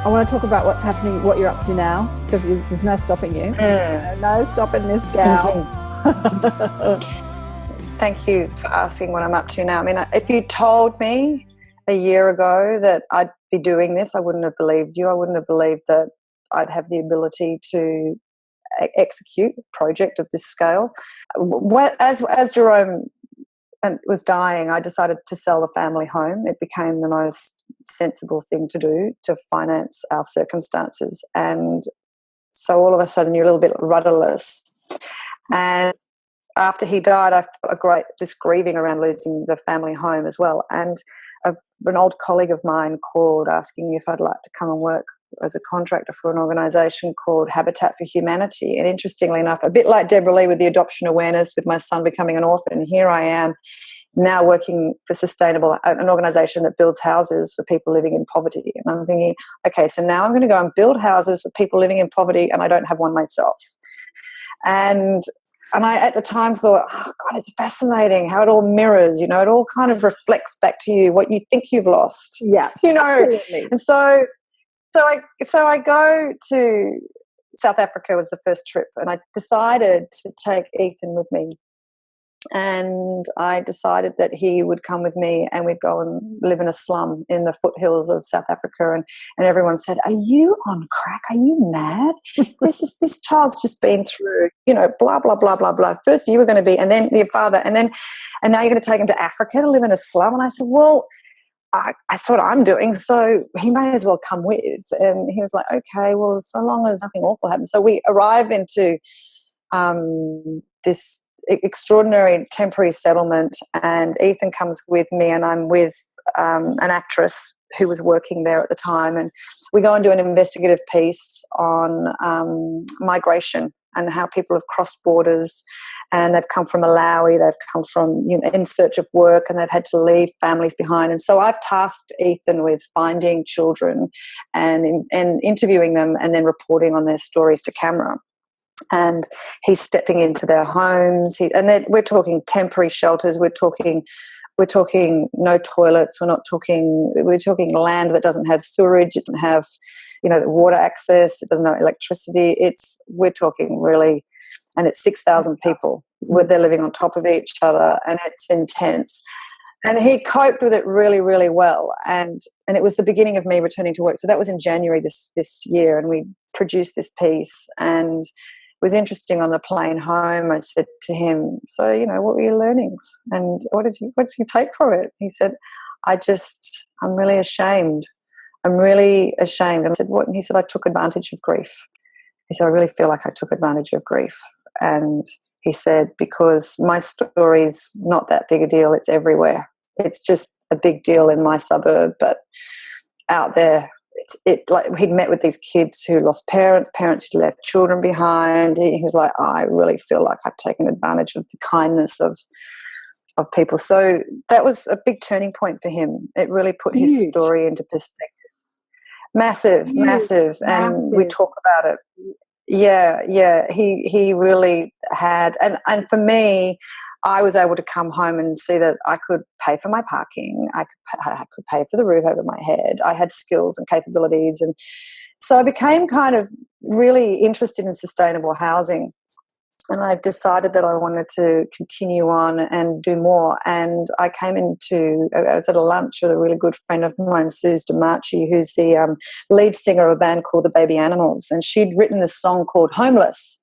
I want to talk about what's happening, what you're up to now, because there's no stopping you. No stopping this gal. Thank you for asking what I'm up to now. I mean, if you told me a year ago that I'd be doing this, I wouldn't have believed you. I wouldn't have believed that I'd have the ability to execute a project of this scale. As Jerome was dying, I decided to sell the family home. It became the most sensible thing to do to finance our circumstances. And so all of a sudden you're a little bit rudderless. And after he died, I felt this grieving around losing the family home as well. And an old colleague of mine called asking if I'd like to come and work as a contractor for an organisation called Habitat for Humanity. And interestingly enough, a bit like Deborah Lee with the adoption awareness, with my son becoming an orphan, here I am now working for an organisation that builds houses for people living in poverty. And I'm thinking, okay, so now I'm going to go and build houses for people living in poverty, and I don't have one myself. And I, at the time, thought, oh, God, it's fascinating how it all mirrors, it all kind of reflects back to you what you think you've lost. Yeah, absolutely. And so I go to South Africa was the first trip, and I decided to take Ethan with me. And I decided that he would come with me and we'd go and live in a slum in the foothills of South Africa. And everyone said, are you on crack? Are you mad? This child's just been through, blah, blah, blah, blah, blah. First you were going to be, and then your father, and now you're going to take him to Africa to live in a slum. And I said, well, that's what I'm doing, so he may as well come with. And he was like, okay, well, so long as nothing awful happens. So we arrive into this extraordinary temporary settlement, and Ethan comes with me, and I'm with an actress who was working there at the time, and we go and do an investigative piece on migration and how people have crossed borders, and they've come from Malawi, they've come from in search of work, and they've had to leave families behind. And so I've tasked Ethan with finding children and interviewing them and then reporting on their stories to camera. And he's stepping into their homes. We're talking temporary shelters. We're talking no toilets. We're talking land that doesn't have sewerage. It doesn't have, water access. It doesn't have electricity. We're talking really, and it's 6,000 people where they're living on top of each other, and it's intense. And he coped with it really, really well. And it was the beginning of me returning to work. So that was in January this year, and we produced this piece. And it was interesting on the plane home. I said to him, so, what were your learnings? And what did you take from it? He said, I'm really ashamed. I'm really ashamed. And I said, what? And he said, I took advantage of grief. He said, I really feel like I took advantage of grief. And he said, because my story's not that big a deal. It's everywhere. It's just a big deal in my suburb, but out there, like he'd met with these kids who lost parents who left children behind. He was like, I really feel like I've taken advantage of the kindness of people. So that was a big turning point for him. It really put his story into perspective. Massive. And we talk about it. Yeah. He really had, and for me, I was able to come home and see that I could pay for my parking. I could pay for the roof over my head. I had skills and capabilities. And so I became kind of really interested in sustainable housing. And I decided that I wanted to continue on and do more. And I was at a lunch with a really good friend of mine, Suze DiMarchi, who's the lead singer of a band called the Baby Animals. And she'd written this song called Homeless.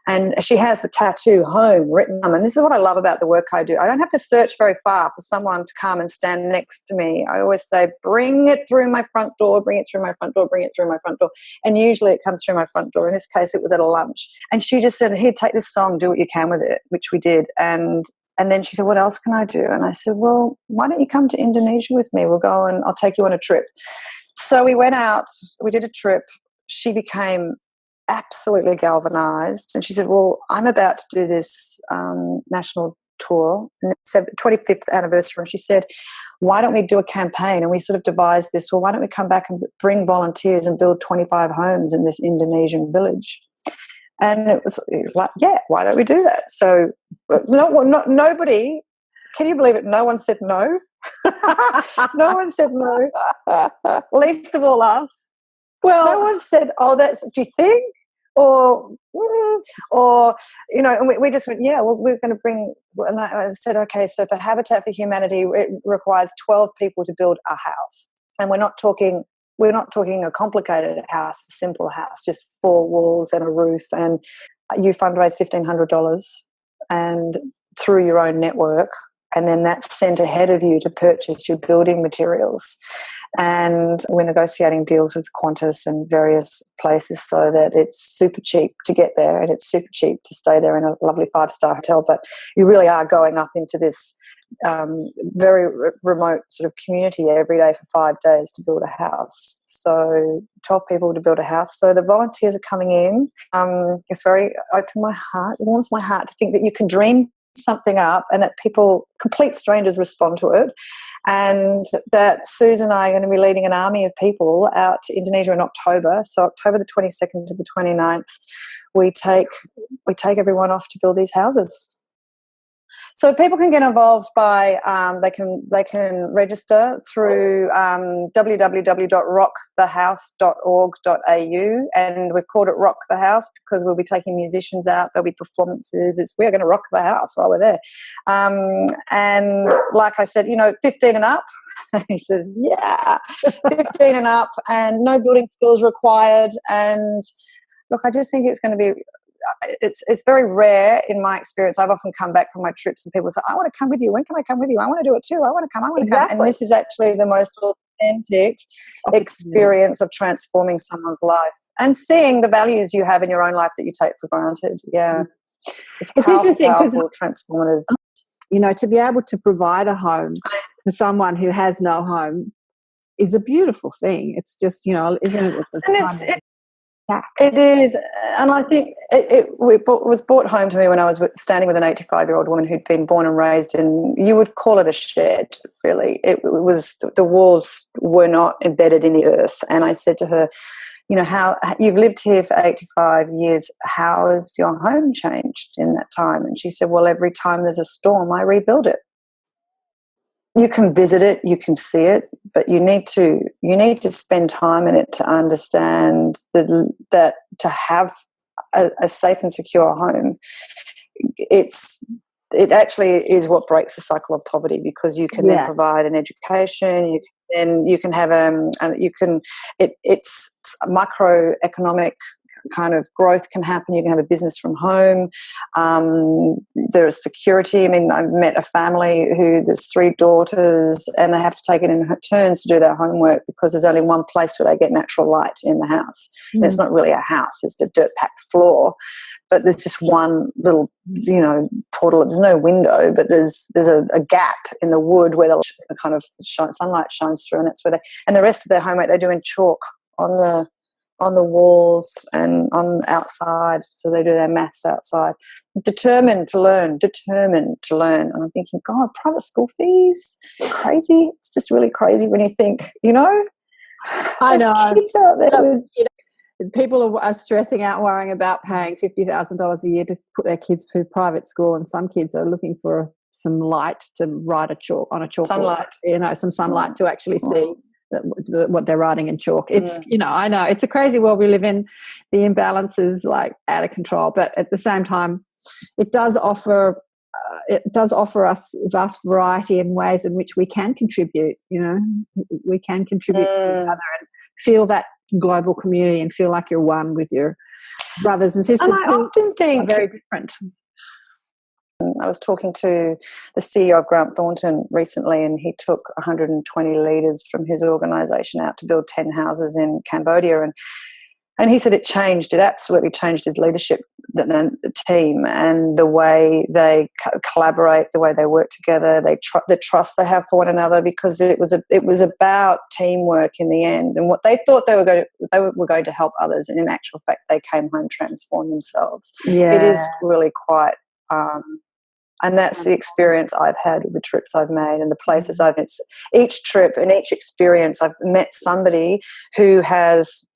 And she has the tattoo home written on. And this is what I love about the work I do. I don't have to search very far for someone to come and stand next to me. I always say, bring it through my front door, bring it through my front door, bring it through my front door. And usually it comes through my front door. In this case, it was at a lunch. And she just said, here, take this song, do what you can with it, which we did. And then she said, what else can I do? And I said, well, why don't you come to Indonesia with me? We'll go and I'll take you on a trip. So we went out, we did a trip. She became absolutely galvanized, and she said, well, I'm about to do this national tour, and it's 25th anniversary, and she said, why don't we do a campaign? And we sort of devised this, well, why don't we come back and bring volunteers and build 25 homes in this Indonesian village? And it was like, yeah, why don't we do that? So nobody, can you believe it, no one said no. No one said no, least of all us. No one said, "Oh, that's do you think?" Or, or and we just went, "Yeah, well, we're going to bring." And I said, "Okay, so for Habitat for Humanity, it requires 12 people to build a house, and we're not talking a complicated house, a simple house, just 4 walls and a roof, and you fundraise $1,500 and through your own network, and then that's sent ahead of you to purchase your building materials." And we're negotiating deals with Qantas and various places so that it's super cheap to get there and it's super cheap to stay there in a lovely 5-star hotel. But you really are going up into this very remote sort of community every day for 5 days to build a house. So 12 people to build a house. So the volunteers are coming in. It's very it warms my heart to think that you can dream something up and that people, complete strangers, respond to it, and that Susan and I are going to be leading an army of people out to Indonesia in October. So October the 22nd to the 29th, we take everyone off to build these houses. So people can get involved by they can register through www.rockthehouse.org.au, and we've called it Rock the House because we'll be taking musicians out. There'll be performances. We're going to rock the house while we're there. And like I said, 15 and up. He says, yeah, 15 and up, and no building skills required. And look, I just think it's going to be. It's very rare in my experience. I've often come back from my trips and people say, "I want to come with you. When can I come with you? I want to do it too. I want to come. Exactly. And this is actually the most authentic experience of transforming someone's life and seeing the values you have in your own life that you take for granted. Yeah. It's interesting, powerful, transformative. To be able to provide a home for someone who has no home is a beautiful thing. It's just, isn't it? It is, and I think it was brought home to me when I was standing with an 85-year-old woman who'd been born and raised in, you would call it a shed, really. It was, the walls were not embedded in the earth. And I said to her, how you've lived here for 85 years, how has your home changed in that time? And she said, well, every time there's a storm, I rebuild it. You can visit it, you can see it, but you need to spend time in it to understand that to have a safe and secure home, it actually is what breaks the cycle of poverty, because you can then provide an education, you can have it's microeconomic kind of growth can happen. You can have a business from home. There is security. I mean, I met a family who there's 3 daughters and they have to take it in turns to do their homework because there's only one place where they get natural light in the house. And it's not really a house, it's a dirt-packed floor. But there's just one little, portal. There's no window, but there's a gap in the wood where the kind of sunlight shines through, and that's where and the rest of their homework they do in chalk on the walls and on outside. So they do their maths outside. Determined to learn. And I'm thinking, God, private school fees, crazy. It's just really crazy when you think, I know. Kids out there. People are stressing out, worrying about paying $50,000 a year to put their kids through private school, and some kids are looking for some light to write on a chalkboard. Sunlight. Some sunlight to actually see what they're writing in chalk. It's I know it's a crazy world we live in. The imbalance is like out of control, but at the same time, it does offer us vast variety in ways in which we can contribute. We can contribute to each other and feel that global community and feel like you're one with your brothers and sisters. And I often think very different. I was talking to the CEO of Grant Thornton recently, and he took 120 leaders from his organisation out to build 10 houses in Cambodia, and he said it absolutely changed his leadership, the team, and the way they collaborate, the way they work together, the trust they have for one another, because it was about teamwork in the end, and what they thought they were going to help others, and in actual fact they came home transformed themselves. It is really quite and that's the experience I've had with the trips I've made and the places I've been. Each trip and each experience, I've met somebody who has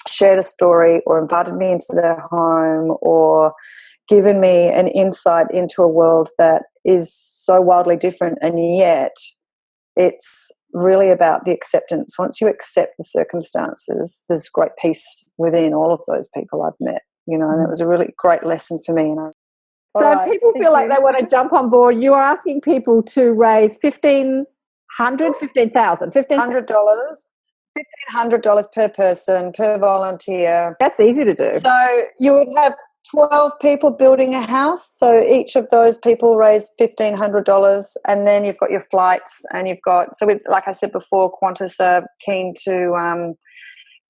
shared a story or invited me into their home or given me an insight into a world that is so wildly different, and yet it's really about the acceptance. Once you accept the circumstances, there's great peace within all of those people I've met, and that was a really great lesson for me. So people feel like they want to jump on board. You are asking people to raise $1,500 per person, per volunteer. That's easy to do. So you would have 12 people building a house. So each of those people raise $1,500, and then you've got your flights, and like I said before, Qantas are keen to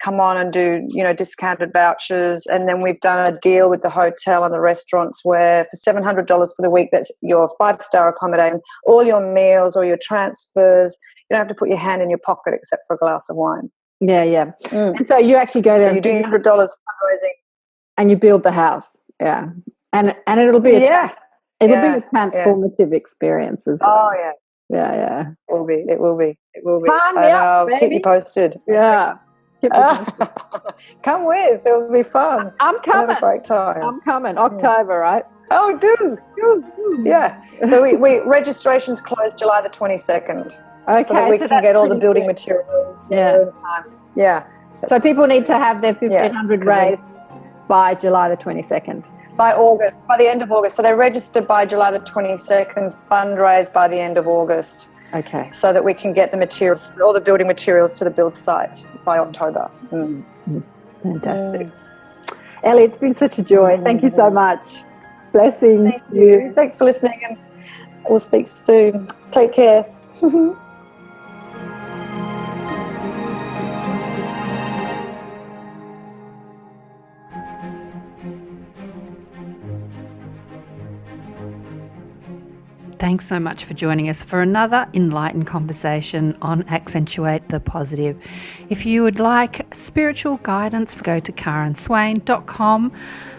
come on and do, discounted vouchers. And then we've done a deal with the hotel and the restaurants where for $700 for the week, that's your 5-star accommodation, all your meals or your transfers. You don't have to put your hand in your pocket except for a glass of wine. Yeah, yeah. And so you actually go there. So you do $100 fundraising. And you build the house. Yeah. And it'll be a transformative experience as well. Oh, yeah. Yeah. It will be. Fun, I'll keep you posted. Yeah. Come with. It'll be fun. I'm coming. Have a great time. I'm coming. October, right? Oh, do. Yeah. So we registrations close July the 22nd. Okay. So that we can get all the building materials. Yeah. So people need to have their $1,500 raised by July the 22nd. By the end of August. So they register by July the 22nd, fundraise by the end of August. Okay. So that we can get the materials, all the building materials to the build site by October. Fantastic. Elly, it's been such a joy. Thank you so much. Blessings. Thank you. Thanks for listening, and we'll speak soon. Take care. Thanks so much for joining us for another enlightened conversation on Accentuate the Positive. If you would like spiritual guidance, go to karenswain.com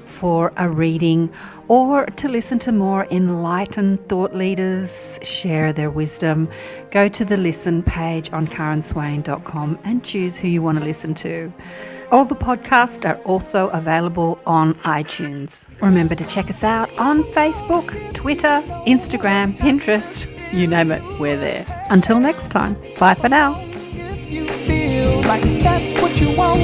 for a reading, or to listen to more enlightened thought leaders share their wisdom. Go to the listen page on karenswain.com and choose who you want to listen to. All the podcasts are also available on iTunes. Remember to check us out on Facebook, Twitter, Instagram, Pinterest, you name it, we're there. Until next time, bye for now. If you feel like that's what you want,